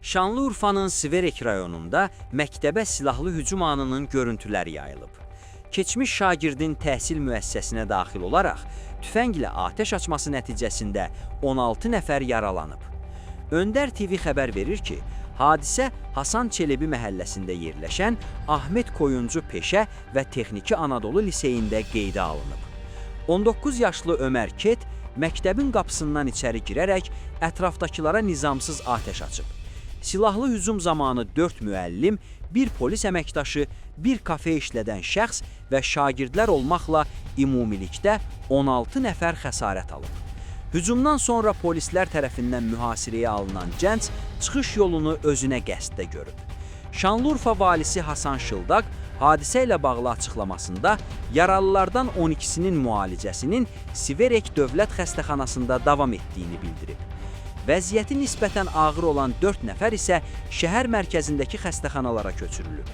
Şanlıurfa'nın Siverek rayonunda məktəbə silahlı hücum anının görüntüləri yayılıb. Keçmiş şagirdin təhsil müəssisəsinə daxil olaraq tüfənglə atəş açması nəticəsində 16 nəfər yaralanıb. Öndər TV xəbər verir ki, hadisə Hasan Çelebi məhəlləsində yerləşən Ahmet Koyuncu Peşə və Texniki Anadolu Liseyində qeydə alınıb. 19 yaşlı Ömər Ket məktəbin qapısından içəri girərək ətrafdakılara nizamsız atəş açıb. Silahlı hücum zamanı 4 müəllim, bir polis əməkdaşı, bir kafe işlədən şəxs və şagirdlər olmaqla ümumilikdə 16 nəfər xəsarət alıb. Hücumdan sonra polislər tərəfindən mühasirəyə alınan gənc çıxış yolunu özünə qəsddə görüb. Şanlıurfa valisi Hasan Şıldaq hadisə ilə bağlı açıqlamasında yaralılardan 12-sinin müalicəsinin Siverek Dövlət Xəstəxanasında davam etdiyini bildirib. Vəziyyəti nisbətən ağır olan 4 nəfər isə şəhər mərkəzindəki xəstəxanalara köçürülüb.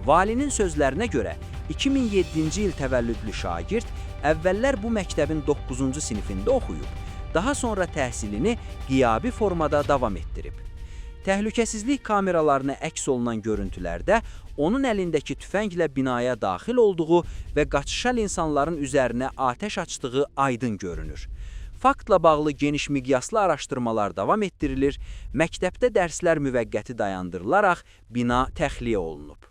Valinin sözlərinə görə 2007-ci il təvəllüdlü şagird əvvəllər bu məktəbin 9-cu sinifində oxuyub, daha sonra təhsilini qiyabi formada davam etdirib. Təhlükəsizlik kameralarına əks olunan görüntülərdə onun əlindəki tüfənglə binaya daxil olduğu və qaçışan insanların üzərinə atəş açdığı aydın görünür. Faktla bağlı geniş miqyaslı araşdırmalar davam etdirilir, məktəbdə dərslər müvəqqəti dayandırılaraq bina təxliyə olunub.